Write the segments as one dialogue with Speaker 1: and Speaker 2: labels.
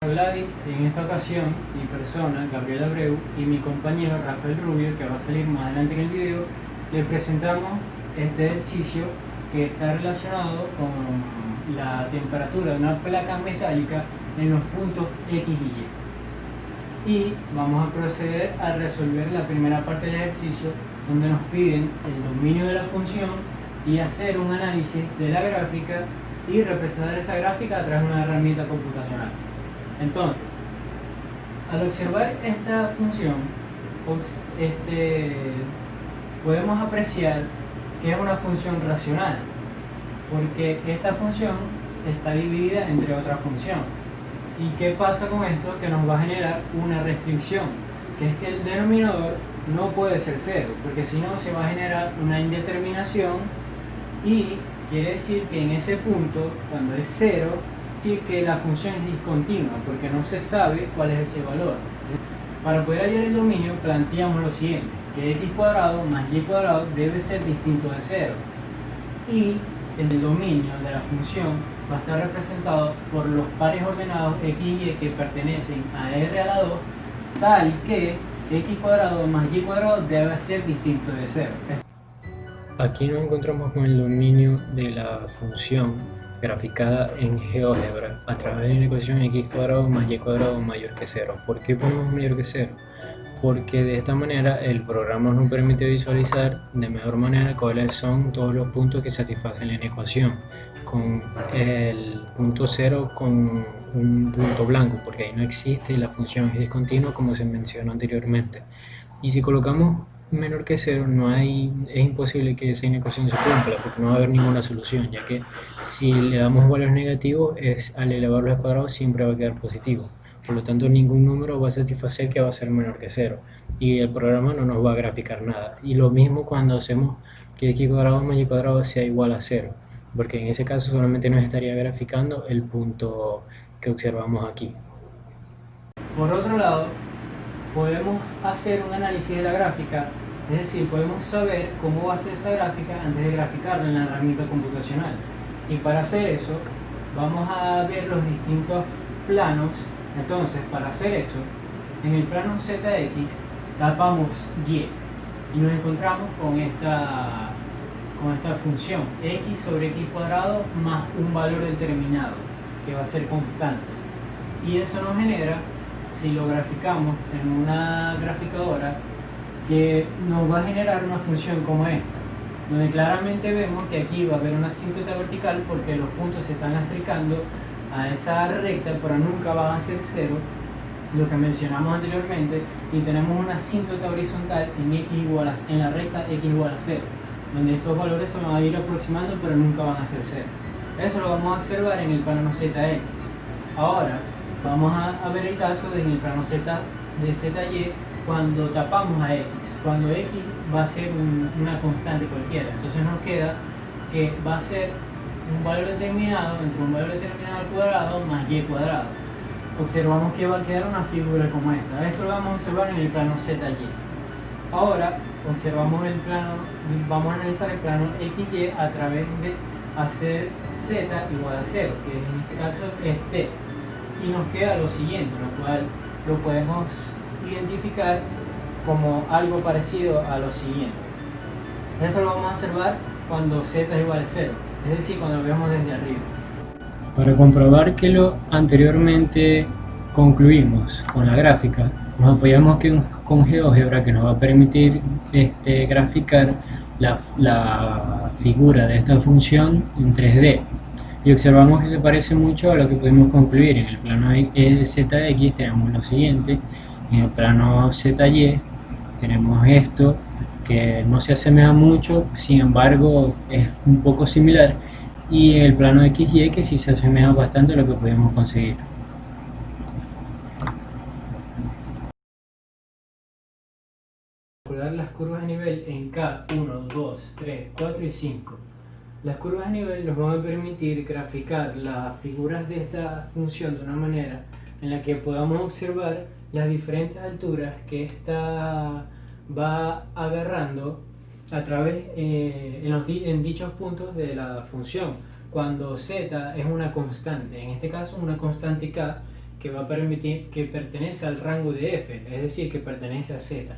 Speaker 1: Vladi, en esta ocasión mi persona, Gabriel Abreu, y mi compañero Rafael Rubio, que va a salir más adelante en el video, le presentamos este ejercicio que está relacionado con la temperatura de una placa metálica en los puntos X y Y. Y vamos a proceder a resolver la primera parte del ejercicio, donde nos piden el dominio de la función y hacer un análisis de la gráfica y representar esa gráfica a través de una herramienta computacional. Entonces, al observar esta función, podemos apreciar que es una función racional, porque esta función está dividida entre otra función. ¿Y qué pasa con esto? Que nos va a generar una restricción, que es que el denominador no puede ser cero, porque si no se va a generar una indeterminación y quiere decir que en ese punto, cuando es cero, decir que la función es discontinua porque no se sabe cuál es ese valor. Para poder hallar el dominio planteamos lo siguiente, que x cuadrado más y cuadrado debe ser distinto de cero, y el dominio de la función va a estar representado por los pares ordenados x y y que pertenecen a r a la 2, tal que x cuadrado más y cuadrado debe ser distinto de cero. Aquí nos encontramos con el dominio de la función graficada en GeoGebra a través de una ecuación x cuadrado más y cuadrado mayor que 0. ¿Por qué ponemos mayor que 0? Porque de esta manera el programa nos permite visualizar de mejor manera cuáles son todos los puntos que satisfacen la ecuación, con el punto 0 con un punto blanco, porque ahí no existe y la función es discontinua como se mencionó anteriormente. Y si colocamos menor que 0, es imposible que esa inecuación se cumpla, porque no va a haber ninguna solución, ya que si le damos valores negativos, al elevarlo al cuadrado siempre va a quedar positivo. Por lo tanto, ningún número va a satisfacer que va a ser menor que 0, y el programa no nos va a graficar nada. Y lo mismo cuando hacemos que x cuadrado más y cuadrado sea igual a 0, porque en ese caso solamente nos estaría graficando el punto que observamos aquí. Por otro lado, podemos hacer un análisis de la gráfica, es decir, podemos saber cómo va a ser esa gráfica antes de graficarla en la herramienta computacional. Y para hacer eso, vamos a ver los distintos planos. Entonces, para hacer eso, en el plano ZX tapamos Y y nos encontramos con esta función x sobre x cuadrado más un valor determinado que va a ser constante, y eso nos genera, si lo graficamos en una graficadora, que nos va a generar una función como esta, donde claramente vemos que aquí va a haber una asíntota vertical porque los puntos se están acercando a esa recta, pero nunca van a ser cero, lo que mencionamos anteriormente, y tenemos una asíntota horizontal en la recta x igual a 0, donde estos valores se van a ir aproximando pero nunca van a ser cero. Eso lo vamos a observar en el plano ZX. Ahora vamos a ver el caso en el plano de ZY cuando tapamos a X, cuando X va a ser una constante cualquiera. Entonces nos queda que va a ser un valor determinado entre un valor determinado al cuadrado más y cuadrado. Observamos que va a quedar una figura como esta. Esto lo vamos a observar en el plano ZY. Ahora vamos a analizar el plano XY a través de hacer Z igual a 0, que en este caso es T. Y nos queda lo siguiente, lo cual lo podemos identificar como algo parecido a lo siguiente. Esto lo vamos a observar cuando z es igual a 0, es decir, cuando lo vemos desde arriba. Para comprobar que lo anteriormente concluimos con la gráfica, nos apoyamos con GeoGebra, que nos va a permitir graficar la figura de esta función en 3D. Y observamos que se parece mucho a lo que pudimos concluir en el plano ZX. Tenemos lo siguiente, en el plano ZY tenemos esto que no se asemeja mucho, sin embargo es un poco similar, y en el plano XY que sí se asemeja bastante a lo que pudimos conseguir. Calcular las curvas de nivel en K1, 2, 3, 4 y 5. Las curvas de nivel nos van a permitir graficar las figuras de esta función de una manera en la que podamos observar las diferentes alturas que ésta va agarrando a través en dichos puntos de la función, cuando z es una constante, en este caso una constante k, que va a permitir que pertenece al rango de f, es decir, que pertenece a z.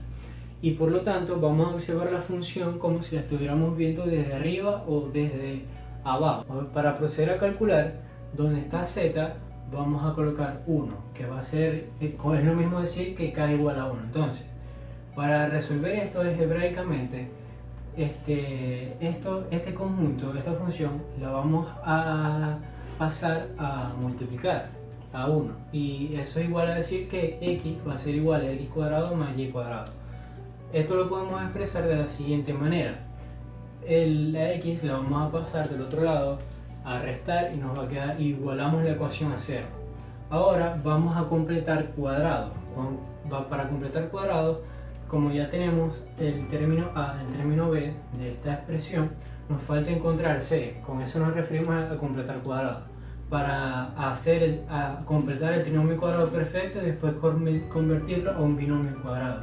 Speaker 1: Y por lo tanto vamos a observar la función como si la estuviéramos viendo desde arriba o desde abajo. Para proceder a calcular donde está z, vamos a colocar 1, que va a ser, es lo mismo decir que k igual a 1. Entonces, para resolver esto algebraicamente, este conjunto, esta función, la vamos a pasar a multiplicar a 1. Y eso es igual a decir que x va a ser igual a x cuadrado más y cuadrado. Esto lo podemos expresar de la siguiente manera. La x la vamos a pasar del otro lado a restar y nos va a quedar, igualamos la ecuación a 0. Ahora vamos a completar cuadrado. Para completar cuadrado, como ya tenemos el término A, el término B de esta expresión, nos falta encontrar C. Con eso nos referimos a completar cuadrado. Para completar el trinomio cuadrado perfecto y después convertirlo a un binomio cuadrado.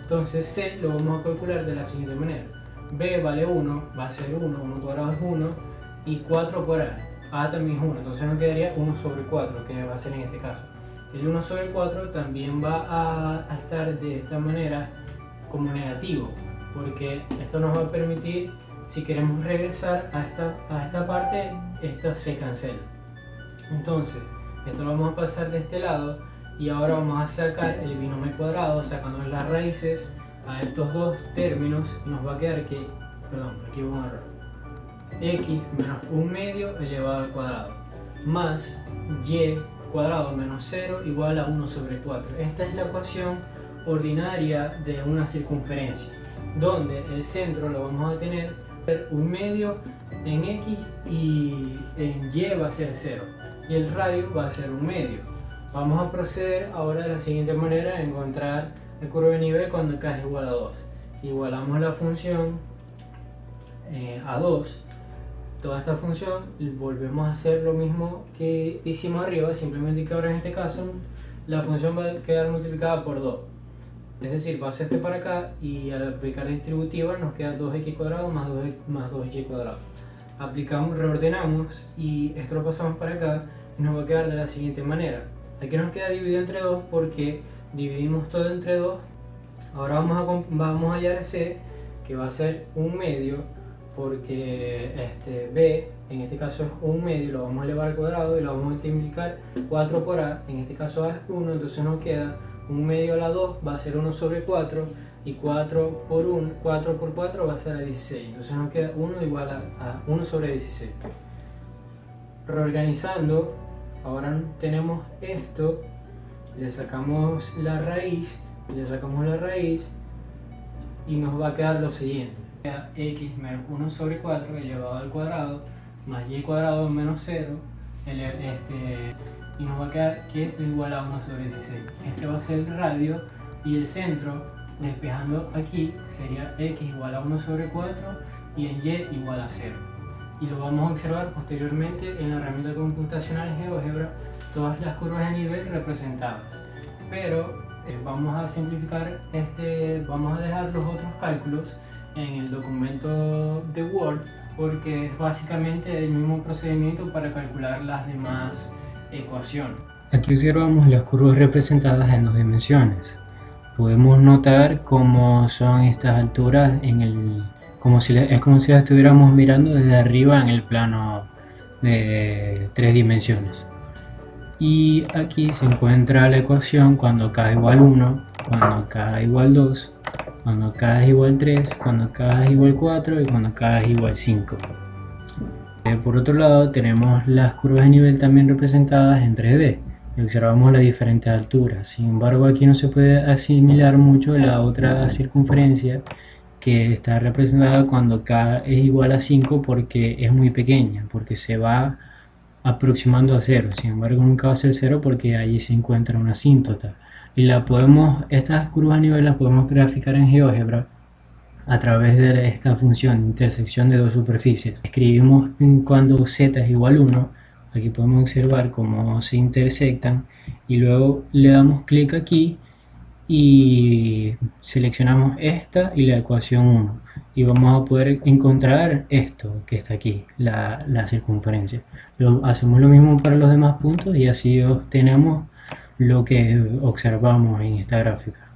Speaker 1: Entonces C lo vamos a calcular de la siguiente manera. B vale 1, va a ser 1, 1 cuadrado es 1, y 4 por A también es 1, entonces nos quedaría 1 sobre 4, que va a ser en este caso. El 1 sobre 4 también va a estar de esta manera como negativo, porque esto nos va a permitir, si queremos regresar a esta parte, esto se cancela. Entonces, esto lo vamos a pasar de este lado y ahora vamos a sacar el binomio cuadrado, sacando las raíces a estos dos términos y nos va a quedar que, perdón, aquí hubo un error, x menos 1 medio elevado al cuadrado más y cuadrado menos 0 igual a 1 sobre 4. Esta es la ecuación ordinaria de una circunferencia, donde el centro lo vamos a tener 1 medio en x y en y va a ser 0 y el radio va a ser 1 medio. Vamos a proceder ahora de la siguiente manera a encontrar la curva de nivel cuando k es igual a 2. Igualamos la función a 2, toda esta función, y volvemos a hacer lo mismo que hicimos arriba, simplemente que ahora en este caso la función va a quedar multiplicada por 2. Es decir, paso este para acá y al aplicar distributiva nos queda 2x cuadrado más 2y cuadrado. Aplicamos, reordenamos y esto lo pasamos para acá y nos va a quedar de la siguiente manera. Aquí nos queda dividido entre 2 porque dividimos todo entre 2. Ahora vamos a hallar c, que va a ser 1 medio, porque b en este caso es 1 medio, lo vamos a elevar al cuadrado y lo vamos a multiplicar 4 por a, en este caso a es 1, entonces nos queda 1 medio a la 2 va a ser 1 sobre 4 y 4 por 4 va a ser a 16, entonces nos queda 1 igual a 1 sobre 16. Reorganizando, ahora tenemos esto, le sacamos la raíz y nos va a quedar lo siguiente. X menos 1 sobre 4 elevado al cuadrado más y cuadrado menos 0 y nos va a quedar que esto es igual a 1 sobre 16. Este va a ser el radio y el centro, despejando aquí, sería x igual a 1 sobre 4 y en y igual a 0. Y lo vamos a observar posteriormente en la herramienta computacional GeoGebra, todas las curvas de nivel representadas. Pero vamos a simplificar vamos a dejar los otros cálculos en el documento de Word, porque es básicamente el mismo procedimiento para calcular las demás ecuaciones. Aquí observamos las curvas representadas en 2 dimensiones. Podemos notar cómo son estas alturas es como si las estuviéramos mirando desde arriba en el plano de 3 dimensiones. Y aquí se encuentra la ecuación cuando k es igual 1, cuando k es igual 2, cuando k es igual 3, cuando k es igual 4 y cuando k es igual 5. Por otro lado tenemos las curvas de nivel también representadas en 3D y observamos las diferentes alturas. Sin embargo, aquí no se puede asimilar mucho la otra circunferencia que está representada cuando k es igual a 5 porque es muy pequeña, porque se va aproximando a 0. Sin embargo, nunca va a ser 0 porque allí se encuentra una asíntota. Y estas curvas de nivel las podemos graficar en GeoGebra a través de esta función de intersección de dos superficies. Escribimos cuando z es igual a 1, aquí podemos observar cómo se intersectan y luego le damos clic aquí y seleccionamos esta y la ecuación 1 y vamos a poder encontrar esto que está aquí, la circunferencia. Hacemos lo mismo para los demás puntos y así obtenemos lo que observamos en esta gráfica.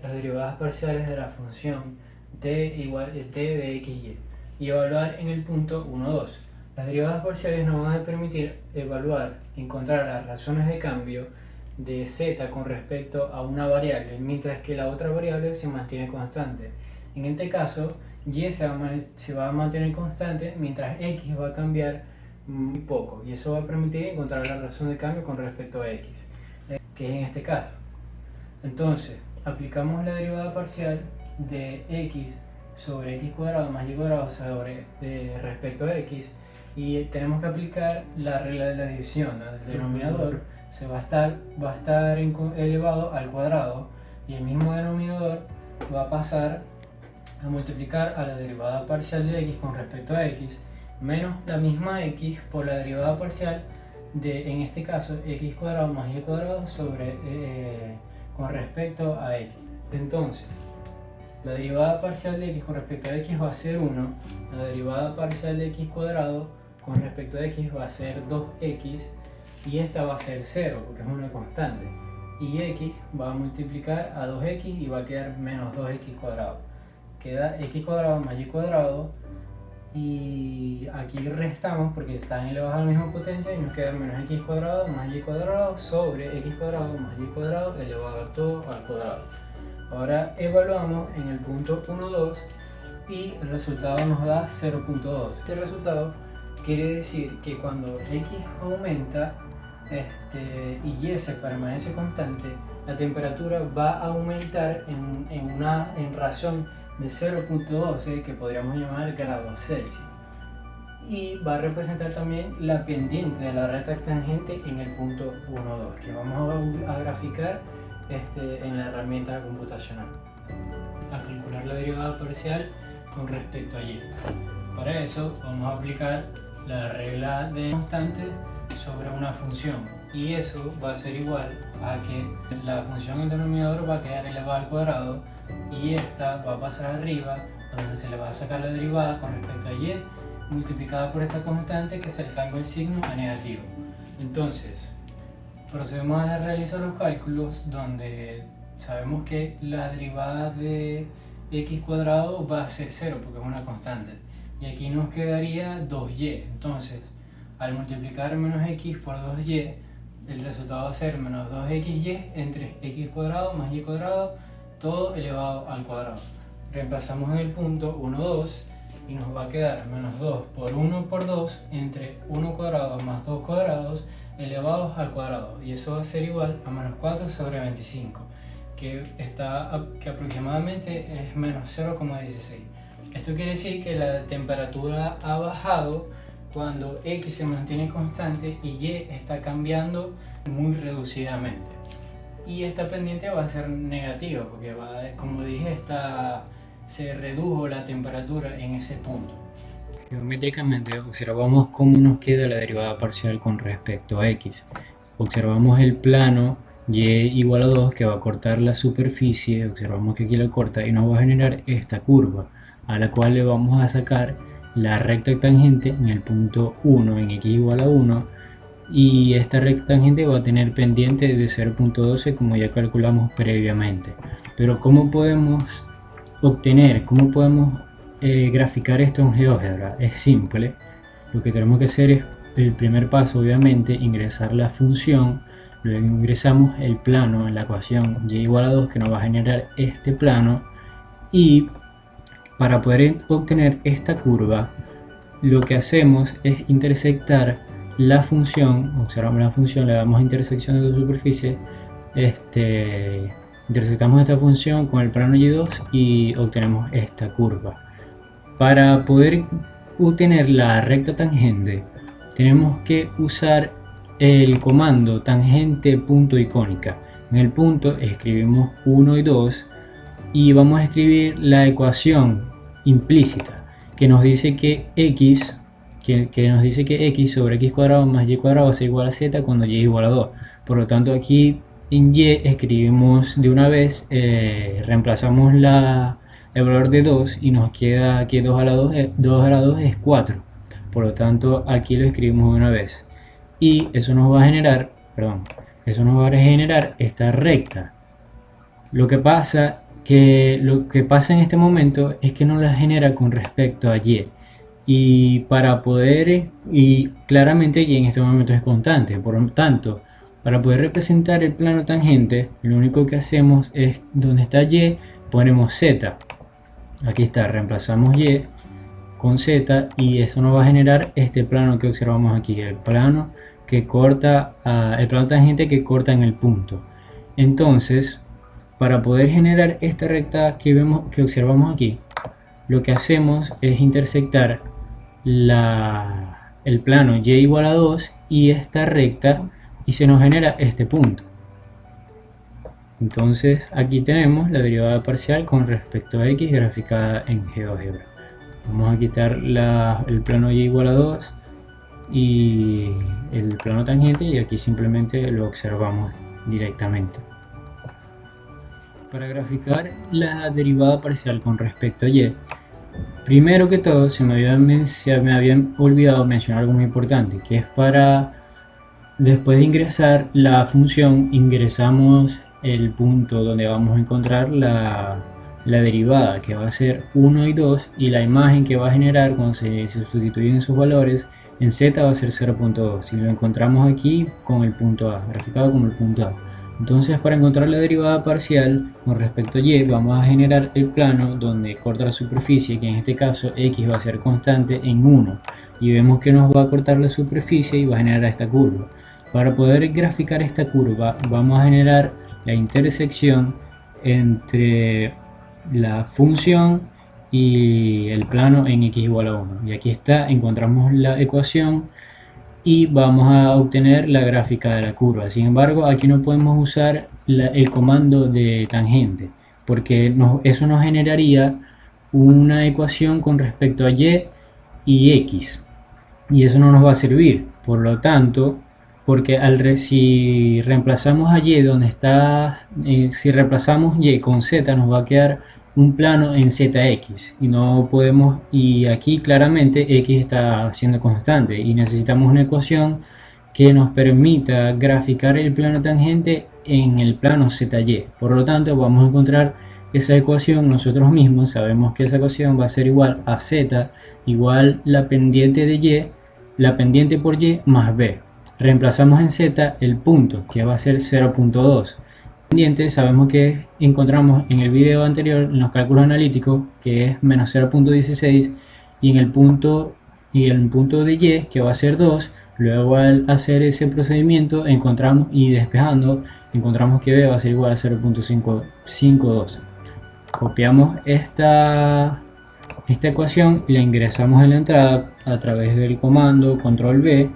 Speaker 1: Las derivadas parciales de la función t igual a t de xy y evaluar en el punto 1, 2. Las derivadas parciales nos van a permitir evaluar, encontrar las razones de cambio de z con respecto a una variable, mientras que la otra variable se mantiene constante. En este caso, y se va a mantener constante, mientras x va a cambiar muy poco, y eso va a permitir encontrar la razón de cambio con respecto a x, que es en este caso. Entonces, aplicamos la derivada parcial de x sobre x cuadrado más y cuadrado sobre respecto a x, y tenemos que aplicar la regla de la división, ¿no? El denominador va a estar elevado al cuadrado, y el mismo denominador va a pasar a multiplicar a la derivada parcial de x con respecto a x menos la misma x por la derivada parcial de, en este caso, x cuadrado más y cuadrado sobre con respecto a x. Entonces, la derivada parcial de x con respecto a x va a ser 1, la derivada parcial de x cuadrado con respecto a x va a ser 2x, y esta va a ser 0 porque es una constante, y x va a multiplicar a 2x y va a quedar menos 2x cuadrado. Queda x cuadrado más y cuadrado, y aquí restamos porque están elevados a la misma potencia y nos queda menos x cuadrado más y cuadrado sobre x cuadrado más y cuadrado elevado a todo al cuadrado. Ahora evaluamos en el punto 1, 2 y el resultado nos da 0.2. Este resultado quiere decir que cuando x aumenta y y se permanece constante, la temperatura va a aumentar en razón de 0.12, que podríamos llamar grados Celsius, y va a representar también la pendiente de la recta tangente en el punto 1, 2, que vamos a graficar en la herramienta computacional, a calcular la derivada parcial con respecto a y. Para eso vamos a aplicar la regla de constante sobre una función, y eso va a ser igual a que la función en denominador va a quedar elevada al cuadrado, y esta va a pasar arriba, donde se le va a sacar la derivada con respecto a y, multiplicada por esta constante, que se le cambia el signo a negativo. Entonces, procedemos a realizar los cálculos, donde sabemos que la derivada de x cuadrado va a ser 0 porque es una constante, y aquí nos quedaría 2y. Entonces, al multiplicar menos x por 2y, el resultado va a ser menos 2xy entre x cuadrado más y cuadrado, todo elevado al cuadrado. Reemplazamos en el punto 1, 2 y nos va a quedar menos 2 por 1 por 2 entre 1 cuadrado más 2 cuadrados elevados al cuadrado, y eso va a ser igual a menos 4 sobre 25, que aproximadamente es menos 0,16. Esto quiere decir que la temperatura ha bajado cuando x se mantiene constante y y está cambiando muy reducidamente, y esta pendiente va a ser negativa porque como dije, se redujo la temperatura en ese punto. Geométricamente observamos cómo nos queda la derivada parcial con respecto a x. Observamos el plano y igual a 2 que va a cortar la superficie, observamos que aquí la corta y nos va a generar esta curva, a la cual le vamos a sacar la recta tangente en el punto 1 en x igual a 1, y esta recta tangente va a tener pendiente de 0.12 como ya calculamos previamente. Pero ¿cómo podemos graficar esto en GeoGebra? Es simple. Lo que tenemos que hacer es, el primer paso obviamente, ingresar la función, luego ingresamos el plano en la ecuación y igual a 2 que nos va a generar este plano, y para poder obtener esta curva lo que hacemos es intersectar la función. Observamos la función, le damos intersección de dos superficies, intersectamos esta función con el plano y2 y obtenemos esta curva. Para poder obtener la recta tangente tenemos que usar el comando tangente punto y cónica. En el punto escribimos 1 y 2 y vamos a escribir la ecuación implícita que nos dice que x sobre x cuadrado más y cuadrado es igual a z cuando y es igual a 2. Por lo tanto, aquí en y escribimos de una vez, reemplazamos el valor de 2 y nos queda que 2 a la 2 es 4. Por lo tanto, aquí lo escribimos de una vez. y eso nos va a generar, eso nos va a generar esta recta. Lo que pasa en este momento es que no la genera con respecto a y. Y claramente y en este momento es constante, por lo tanto, para poder representar el plano tangente, lo único que hacemos es donde está y, ponemos z. Aquí está, reemplazamos y con z y eso nos va a generar este plano que observamos aquí, el plano tangente que corta en el punto. Entonces, para poder generar esta recta que observamos aquí, lo que hacemos es intersectar el plano y igual a 2 y esta recta y se nos genera este punto. Entonces aquí tenemos la derivada parcial con respecto a x graficada en GeoGebra. Vamos a quitar el plano y igual a 2 y el plano tangente y aquí simplemente lo observamos directamente. Para graficar la derivada parcial con respecto a y, primero que todo se me habían olvidado mencionar algo muy importante, que es para después de ingresar la función, ingresamos el punto donde vamos a encontrar la derivada, que va a ser 1 y 2, y la imagen que va a generar cuando se sustituyen sus valores en z va a ser 0.2, y lo encontramos aquí con el punto A, graficado como el punto A. Entonces, para encontrar la derivada parcial con respecto a y, vamos a generar el plano donde corta la superficie, que en este caso x va a ser constante en 1, y vemos que nos va a cortar la superficie y va a generar esta curva. Para poder graficar esta curva, vamos a generar la intersección entre la función y el plano en x igual a 1. Y aquí está, encontramos la ecuación y vamos a obtener la gráfica de la curva. Sin embargo, aquí no podemos usar el comando de tangente, porque eso nos generaría una ecuación con respecto a y x, y eso no nos va a servir. Por lo tanto, porque si reemplazamos a y donde está, si reemplazamos y con z, nos va a quedar un plano en zx y no podemos, y aquí claramente x está siendo constante y necesitamos una ecuación que nos permita graficar el plano tangente en el plano zy. Por lo tanto, vamos a encontrar esa ecuación nosotros mismos. Sabemos que esa ecuación va a ser igual a z igual la pendiente de y, la pendiente por y más b. Reemplazamos en z el punto, que va a ser 0.2. Pendiente sabemos que encontramos en el video anterior, en los cálculos analíticos, que es menos 0.16, y en el punto de y, que va a ser 2. Luego, al hacer ese procedimiento y despejando, encontramos que b va a ser igual a 0.552. Copiamos esta ecuación y la ingresamos en la entrada a través del comando control B,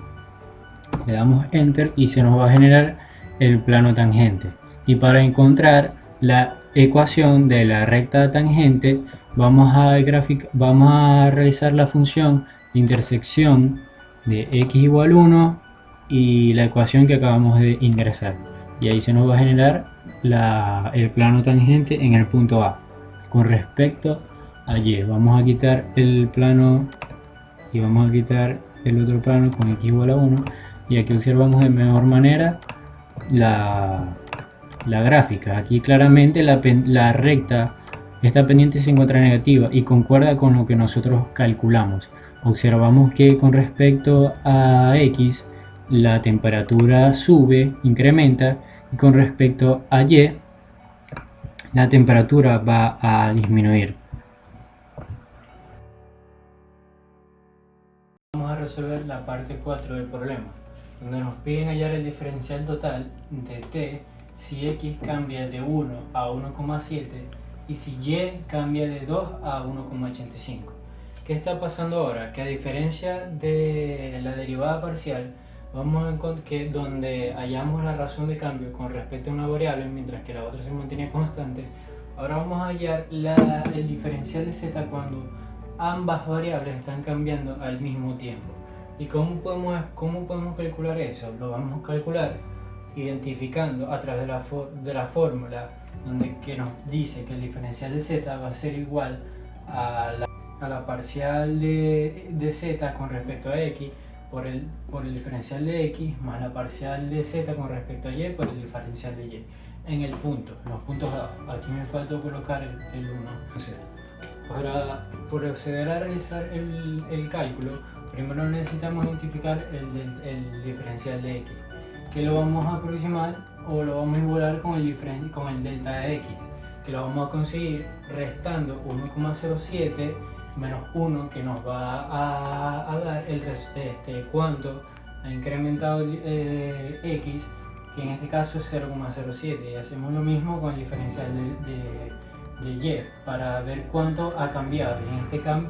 Speaker 1: le damos enter y se nos va a generar el plano tangente. Y para encontrar la ecuación de la recta tangente, vamos a realizar la función de intersección de x igual 1 y la ecuación que acabamos de ingresar, y ahí se nos va a generar el plano tangente en el punto A. Con respecto a y, vamos a quitar el plano y vamos a quitar el otro plano con x igual a 1, y aquí observamos de mejor manera la gráfica. Aquí claramente la recta, esta pendiente se encuentra negativa y concuerda con lo que nosotros calculamos. Observamos que con respecto a x la temperatura incrementa, y con respecto a y la temperatura va a disminuir. Vamos a resolver la parte 4 del problema, donde nos piden hallar el diferencial total de t si x cambia de 1 a 1,7 y si y cambia de 2 a 1,85. ¿Qué está pasando ahora? Que a diferencia de la derivada parcial, vamos a encontrar que donde hallamos la razón de cambio con respecto a una variable, mientras que la otra se mantiene constante, ahora vamos a hallar el diferencial de z cuando ambas variables están cambiando al mismo tiempo. ¿Y cómo podemos calcular eso? Lo vamos a calcular identificando a través de la fórmula que nos dice que el diferencial de z va a ser igual a la parcial de z con respecto a x por el diferencial de x más la parcial de z con respecto a y por el diferencial de y en el punto, en los puntos A. Aquí me faltó colocar el 1. Entonces, para proceder a realizar el cálculo, primero necesitamos identificar el diferencial de x, que lo vamos a aproximar o lo vamos a igualar con el delta de x, que lo vamos a conseguir restando 1,07 menos 1, que nos va a dar cuánto ha incrementado x, que en este caso es 0,07, y hacemos lo mismo con el diferencial de y para ver cuánto ha cambiado.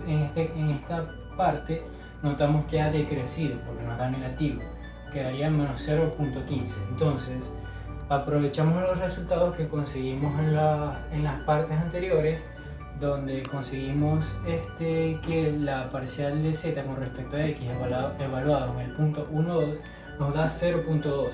Speaker 1: En esta parte notamos que ha decrecido porque nos da negativo, quedaría en menos 0,15. Entonces aprovechamos los resultados que conseguimos en las partes anteriores, donde conseguimos que la parcial de z con respecto a x evaluado en el punto 1,2 nos da 0,12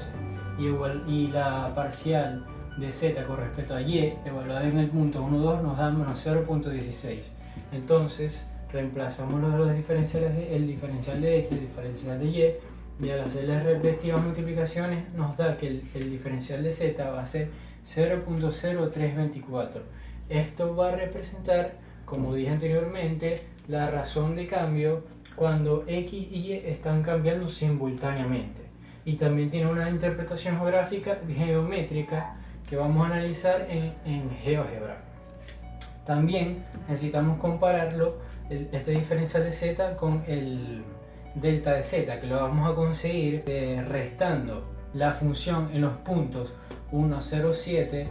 Speaker 1: y la parcial de z con respecto a y evaluada en el punto 1,2 nos da menos 0,16. Entonces reemplazamos los diferenciales el diferencial de x y el diferencial de y al hacer las respectivas multiplicaciones nos da que el diferencial de z va a ser 0,0324. Esto va a representar, como dije anteriormente, la razón de cambio cuando x y y están cambiando simultáneamente. Y también tiene una interpretación geométrica que vamos a analizar en GeoGebra. También necesitamos compararlo, este diferencial de z con el delta de z, que lo vamos a conseguir restando la función en los puntos 1,07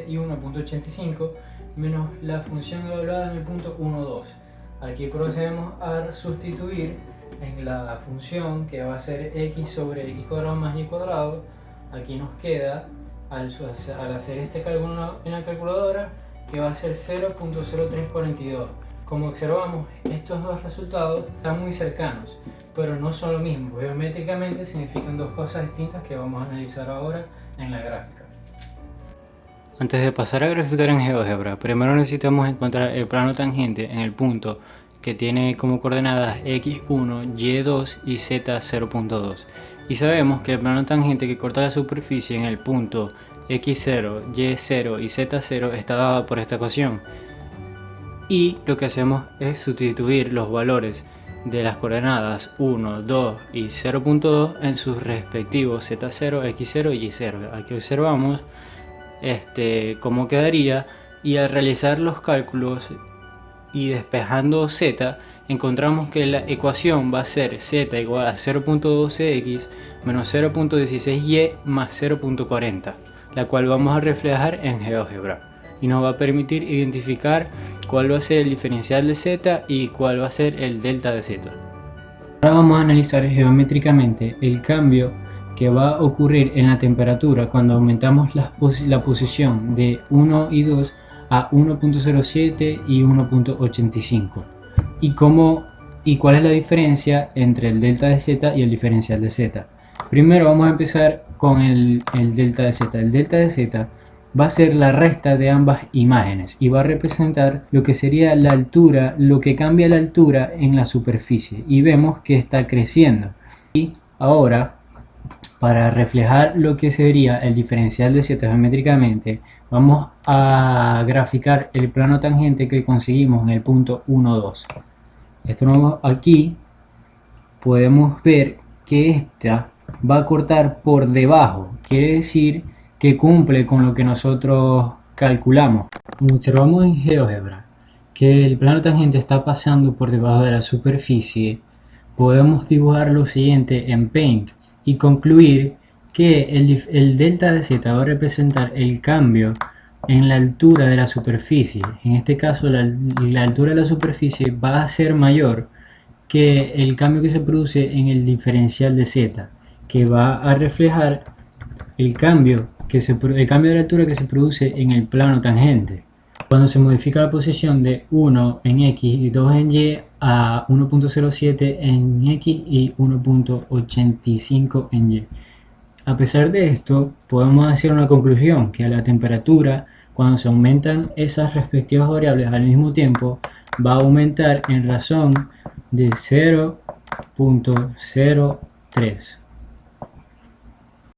Speaker 1: y 1,85 menos la función evaluada en el punto 1,2. Aquí procedemos a sustituir en la función, que va a ser x sobre x cuadrado más y cuadrado. Aquí nos queda, al hacer este cálculo en la calculadora, que va a ser 0,0342. Como observamos, estos dos resultados están muy cercanos, pero no son lo mismo. Geométricamente significan dos cosas distintas que vamos a analizar ahora en la gráfica. Antes de pasar a graficar en GeoGebra, primero necesitamos encontrar el plano tangente en el punto que tiene como coordenadas x1, y2 y z0.2. Y sabemos que el plano tangente que corta la superficie en el punto x0, y0 y z0 está dado por esta ecuación. Y lo que hacemos es sustituir los valores de las coordenadas 1, 2 y 0.2 en sus respectivos z0, x0 y y0. Aquí observamos cómo quedaría, y al realizar los cálculos y despejando z, encontramos que la ecuación va a ser z igual a 0.12x menos 0.16y más 0.40, la cual vamos a reflejar en GeoGebra y nos va a permitir identificar cuál va a ser el diferencial de z y cuál va a ser el delta de z. Ahora vamos a analizar geométricamente el cambio que va a ocurrir en la temperatura cuando aumentamos la posición de 1 y 2 a 1.07 y 1.85 y cuál es la diferencia entre el delta de z y el diferencial de z. Primero vamos a empezar con el delta de z. El delta de z va a ser la resta de ambas imágenes y va a representar lo que sería la altura, lo que cambia la altura en la superficie, y vemos que está creciendo. Y ahora, para reflejar lo que sería el diferencial de z geométricamente, vamos a graficar el plano tangente que conseguimos en el punto 1,2. Aquí podemos ver que esta va a cortar por debajo, quiere decir que cumple con lo que nosotros calculamos. Como observamos en GeoGebra que el plano tangente está pasando por debajo de la superficie, podemos dibujar lo siguiente en Paint y concluir que el delta de z va a representar el cambio en la altura de la superficie. En este caso la altura de la superficie va a ser mayor que el cambio que se produce en el diferencial de z, que va a reflejar el cambio de la altura que se produce en el plano tangente cuando se modifica la posición de 1 en x y 2 en y a 1.07 en x y 1.85 en y. A pesar de esto, podemos hacer una conclusión, que a la temperatura, cuando se aumentan esas respectivas variables al mismo tiempo, va a aumentar en razón de 0 0.03.